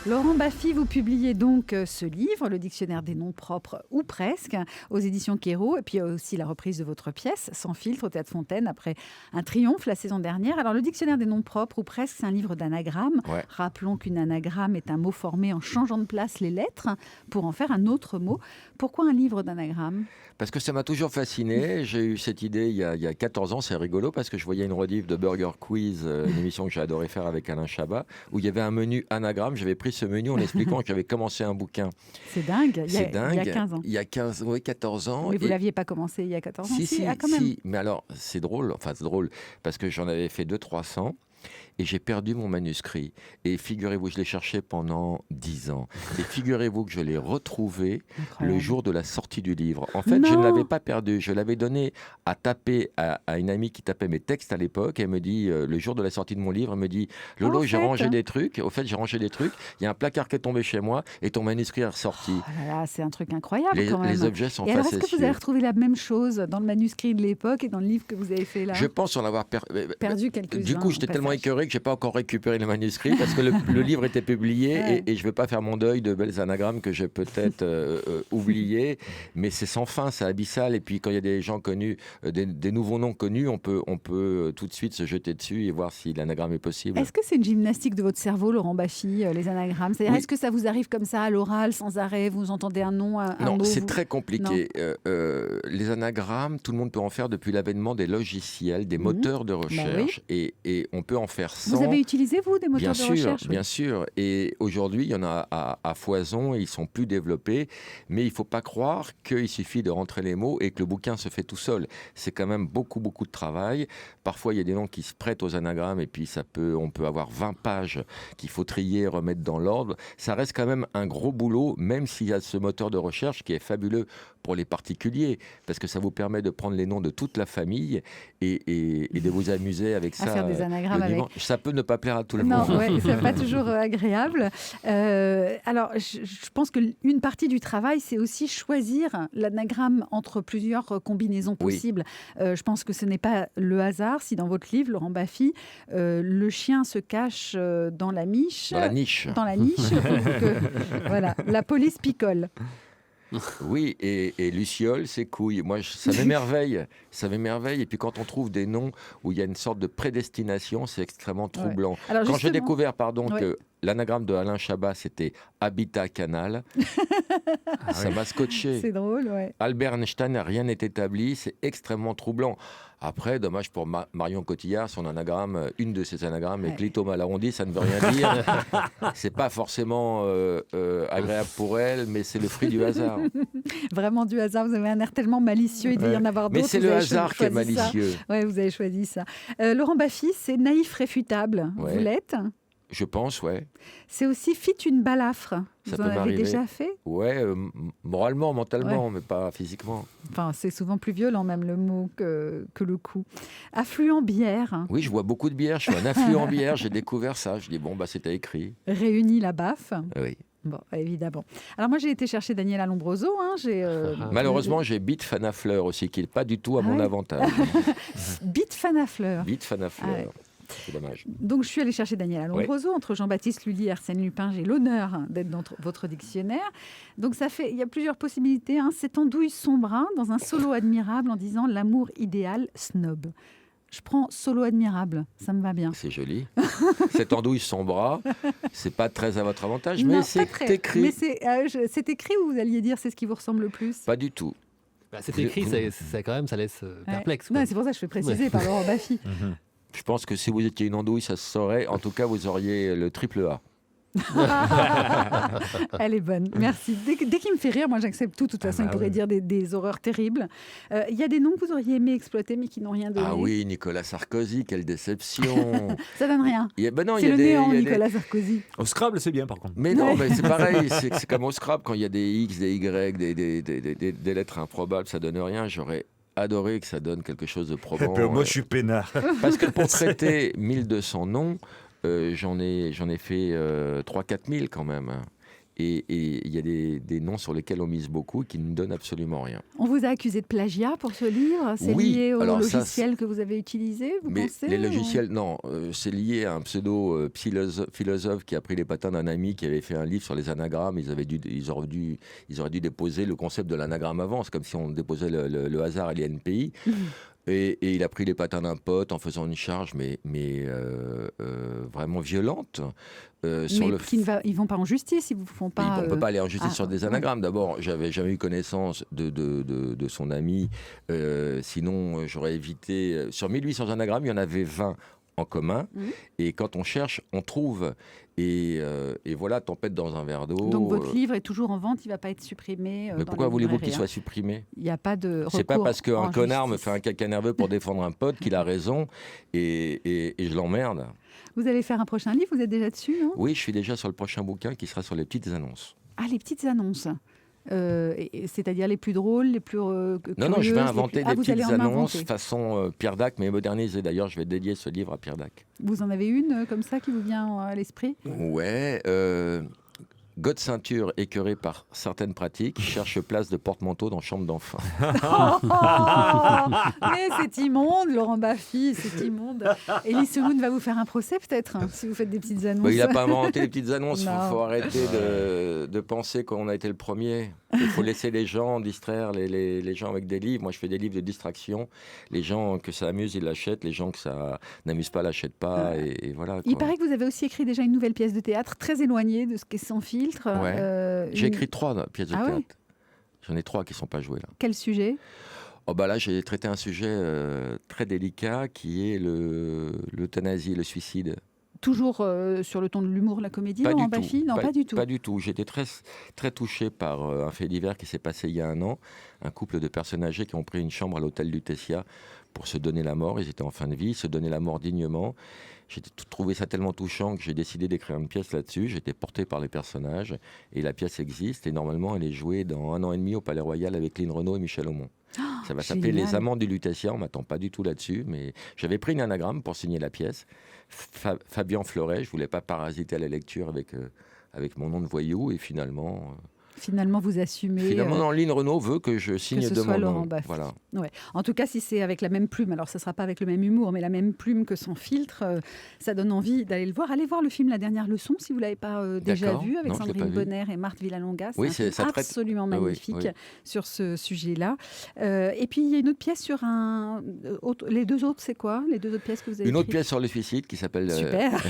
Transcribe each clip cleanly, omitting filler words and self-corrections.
Laurent Baffy, vous publiez donc ce livre, Le dictionnaire des noms propres ou presque, aux éditions Kéro, et puis aussi la reprise de votre pièce, Sans filtre, au Théâtre Fontaine, après un triomphe la saison dernière. Alors, le dictionnaire des noms propres ou presque, c'est un livre d'anagrammes. Ouais. Rappelons qu'une anagramme est un mot formé en changeant de place les lettres pour en faire un autre mot. Pourquoi un livre d'anagrammes ? Parce que ça m'a toujours fasciné. J'ai eu cette idée il y a 14 ans. C'est rigolo parce que je voyais une rediff de Burger Quiz, une émission que j'ai adoré faire avec Alain Chabat, où il y avait un menu anagramme. J'avais pris ce menu en expliquant que j'avais commencé un bouquin. C'est dingue. C'est dingue. Il y a 15 ans. Il y a 14 ans. Mais vous ne l'aviez pas commencé il y a 14 ans? Si, quand même. Si. Mais alors, c'est drôle. Enfin, c'est drôle parce que j'en avais fait 200-300. Et j'ai perdu mon manuscrit. Et figurez-vous, je l'ai cherché pendant 10 ans. Et figurez-vous que je l'ai retrouvé le jour de la sortie du livre. En fait, je ne l'avais pas perdu. Je l'avais donné à taper à une amie qui tapait mes textes à l'époque. Elle me dit, le jour de la sortie de mon livre, elle me dit, Lolo, j'ai rangé des trucs. Au fait, j'ai rangé des trucs. Il y a un placard qui est tombé chez moi et ton manuscrit est ressorti. Oh là là, c'est un truc incroyable quand même. Les objets sont facétieux. Et alors, est-ce que vous avez retrouvé la même chose dans le manuscrit de l'époque et dans le livre que vous avez fait là? Je pense en avoir perdu quelques-uns. Du coup, j'étais tellement écœuré que j'ai pas encore récupéré le manuscrit parce que le livre était publié et je veux pas faire mon deuil de belles anagrammes que j'ai peut-être oubliées, mais c'est sans fin, c'est abyssal. Et puis quand il y a des gens connus, des nouveaux noms connus, on peut tout de suite se jeter dessus et voir si l'anagramme est possible. Est-ce que c'est une gymnastique de votre cerveau, Laurent Baffy, les anagrammes? C'est-à-dire, est-ce que ça vous arrive comme ça à l'oral, sans arrêt, vous entendez un nom, un non, mot? C'est très compliqué. Les anagrammes, tout le monde peut en faire depuis l'avènement des logiciels, des moteurs de recherche, et on peut en faire 100. Vous avez utilisé, vous, des moteurs de recherche? Bien sûr. Et aujourd'hui, il y en a à foison et ils sont plus développés. Mais il ne faut pas croire qu'il suffit de rentrer les mots et que le bouquin se fait tout seul. C'est quand même beaucoup de travail. Parfois, il y a des noms qui se prêtent aux anagrammes et puis on peut avoir 20 pages qu'il faut trier, remettre dans l'ordre. Ça reste quand même un gros boulot, même s'il y a ce moteur de recherche qui est fabuleux pour les particuliers, parce que ça vous permet de prendre les noms de toute la famille et de vous amuser avec ça. Faire des anagrammes avec... Ça peut ne pas plaire à tout le monde. Non, c'est pas toujours agréable. Alors, je pense qu'une partie du travail, c'est aussi choisir l'anagramme entre plusieurs combinaisons possibles. Je pense que ce n'est pas le hasard si dans votre livre, Laurent Baffy, le chien se cache dans la niche. Dans la niche. Voilà, la police picole. Oui, et Luciole, c'est couille. Moi, ça m'émerveille. Et puis quand on trouve des noms où il y a une sorte de prédestination, c'est extrêmement troublant. Ouais. Alors, quand j'ai découvert que l'anagramme de Alain Chabat, c'était Habitat Canal, ça m'a scotché. C'est drôle, ouais. Albert Einstein, rien n'est établi, c'est extrêmement troublant. Après, dommage pour Marion Cotillard, son anagramme, une de ses anagrammes est Clito mal arrondi, ça ne veut rien dire. C'est pas forcément agréable pour elle, mais c'est le fruit du hasard. Vraiment du hasard, vous avez un air tellement malicieux, il devait y en avoir d'autres. Mais c'est le hasard qui est malicieux. Oui, vous avez choisi ça. Laurent Baffy, c'est naïf réfutable, vous l'êtes? Je pense, ouais. C'est aussi fit une balafre. Ça vous en avez déjà fait? Ouais, moralement, mentalement, mais pas physiquement. Enfin, c'est souvent plus violent même le mot que le coup. Affluent bière. Oui, je bois beaucoup de bière. Je suis un affluent bière. J'ai découvert ça. Je dis c'était écrit. Réunis la baffe. Oui. Bon, évidemment. Alors moi, j'ai été chercher Daniela Lombroso. Malheureusement, j'ai Bite Fanafleur aussi, qui n'est pas du tout à mon avantage. Bite Fanafleur. Bite Fanafleur. C'est dommage. Donc, je suis allée chercher Daniela Lombroso. Entre Jean-Baptiste Lully et Arsène Lupin, j'ai l'honneur d'être dans votre dictionnaire. Donc, il y a plusieurs possibilités. Cette andouille sombre dans un solo admirable en disant l'amour idéal snob. Je prends solo admirable, ça me va bien. C'est joli. Cette andouille sombre, c'est pas très à votre avantage, mais c'est écrit. Mais c'est écrit ou vous alliez dire c'est ce qui vous ressemble le plus? Pas du tout. C'est écrit, ça quand même, ça laisse perplexe. Non, c'est pour ça que je fais préciser par Laurent Baffy. Je pense que si vous étiez une andouille, ça se saurait. En tout cas, vous auriez le triple A. Elle est bonne, merci. Dès qu'il me fait rire, moi j'accepte tout. De toute façon, il pourrait dire des horreurs terribles. Il y a des noms que vous auriez aimé exploiter mais qui n'ont rien donné. Ah oui, Nicolas Sarkozy, quelle déception. Ça donne rien. C'est le néant, Nicolas Sarkozy. Au Scrabble, c'est bien par contre. Mais non, mais c'est pareil, c'est comme au Scrabble, quand il y a des X, des Y, des lettres improbables, ça donne rien. J'aurais adoré que ça donne quelque chose de probant. Moi, je suis peinard. Parce que pour traiter 1200 noms, j'en ai fait 3-4 000 quand même. et il y a des noms sur lesquels on mise beaucoup qui ne donnent absolument rien. On vous a accusé de plagiat pour ce livre. C'est lié au logiciel que vous avez utilisé, vous pensez, les logiciels, non. C'est lié à un pseudo-philosophe qui a pris les patins d'un ami qui avait fait un livre sur les anagrammes. Ils auraient dû déposer le concept de l'anagramme avant. C'est comme si on déposait le hasard à l'INPI. Et il a pris les patins d'un pote en faisant une charge, mais vraiment violente. Ils ne vont pas en justice, ils vous font pas... On ne peut pas aller en justice sur des anagrammes. D'abord, j'avais jamais eu connaissance de son ami. Sinon, j'aurais évité... Sur 1800 anagrammes, il y en avait 20 en commun. Et quand on cherche, on trouve. Et voilà, tempête dans un verre d'eau. Donc votre livre est toujours en vente, il ne va pas être supprimé. Mais pourquoi voulez-vous qu'il soit supprimé ? Il n'y a pas de recours. C'est pas parce qu'un connard me fait un caca nerveux pour défendre un pote qu'il a raison et je l'emmerde. Vous allez faire un prochain livre, vous êtes déjà dessus, non ? Oui, je suis déjà sur le prochain bouquin qui sera sur les petites annonces. Ah, les petites annonces. C'est-à-dire les plus drôles, les plus Non, je vais inventer des petites annonces façon Pierre Dac, mais modernisées. D'ailleurs, je vais dédier ce livre à Pierre Dac. Vous en avez une comme ça qui vous vient à l'esprit ? Ouais. God ceinture écœuré par certaines pratiques, cherche place de porte-manteau dans chambre d'enfant. Mais c'est immonde, Laurent Baffy, c'est immonde. Elie Semoun va vous faire un procès peut-être, si vous faites des petites annonces. Il n'a pas inventé les petites annonces, il faut arrêter de penser qu'on a été le premier. Il faut laisser les gens distraire les gens avec des livres. Moi, je fais des livres de distraction. Les gens que ça amuse, ils l'achètent. Les gens que ça n'amuse pas, l'achètent pas. Et voilà. Il paraît que vous avez aussi écrit déjà une nouvelle pièce de théâtre très éloignée de ce qu'est Sans filtre. Ouais. J'ai écrit 3 pièces de théâtre. Ouais. J'en ai 3 qui ne sont pas jouées là. Quel sujet ? Là, j'ai traité un sujet très délicat qui est l'euthanasie, le suicide. Toujours sur le ton de l'humour, la comédie, Laurent Baffy ? Non, pas du tout. Pas du tout. J'étais très, très touché par un fait divers qui s'est passé il y a 1 an. Un couple de personnes âgées qui ont pris une chambre à l'hôtel Lutetia pour se donner la mort. Ils étaient en fin de vie, se donner la mort dignement. J'ai trouvé ça tellement touchant que j'ai décidé d'écrire une pièce là-dessus. J'étais porté par les personnages et la pièce existe. Et normalement, elle est jouée dans 1 an et demi au Palais Royal avec Lynn Renaud et Michel Aumont. Ça va s'appeler Les Amants du Lutetia. On ne m'attend pas du tout là-dessus. Mais j'avais pris une anagramme pour signer la pièce. Fabien Fleuret. Je ne voulais pas parasiter à la lecture avec mon nom de voyou. Et finalement, vous assumez. Finalement, Lynn Renaud veut que je signe de mon nom. Voilà. Ouais. En tout cas, si c'est avec la même plume, alors ça ne sera pas avec le même humour, mais la même plume que Sans filtre, ça donne envie d'aller le voir. Allez voir le film La Dernière Leçon, si vous ne l'avez pas déjà vu, avec Sandrine Bonner et Marthe Villalonga. C'est absolument magnifique sur ce sujet-là. Et puis, il y a une autre pièce sur les 2 autres, c'est quoi ? Les 2 autres pièces que vous avez écrites ? Une autre pièce sur le suicide qui s'appelle... Super.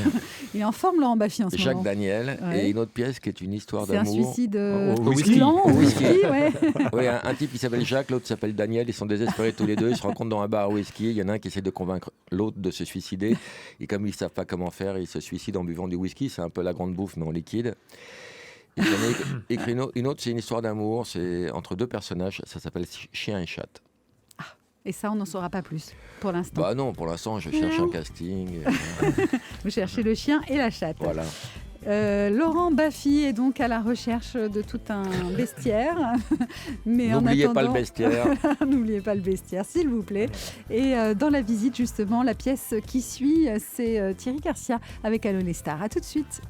Il est en forme, Laurent Baffy, en ce moment. Jacques Daniel. Et une autre pièce qui est une histoire d'amour. C'est un suicide... whisky. Ouais. Oui, un type qui s'appelle Jacques, l'autre s'appelle Daniel. Ils sont désespérés tous les deux. Ils se rencontrent dans un bar à whisky. Il y en a un qui essaie de convaincre l'autre de se suicider. Et comme ils ne savent pas comment faire, ils se suicident en buvant du whisky. C'est un peu la grande bouffe, mais en liquide. Et j'en ai écrit une autre, c'est une histoire d'amour. C'est entre 2 personnages. Ça s'appelle Chien et Chatte. Et ça, on n'en saura pas plus pour l'instant. Non, pour l'instant, je cherche un casting. Vous cherchez le chien et la chatte. Voilà. Laurent Baffy est donc à la recherche de tout un bestiaire. Mais n'oubliez pas le bestiaire. N'oubliez pas le bestiaire, s'il vous plaît. Et dans la visite, justement, la pièce qui suit, c'est Thierry Garcia avec Allô les stars. À tout de suite.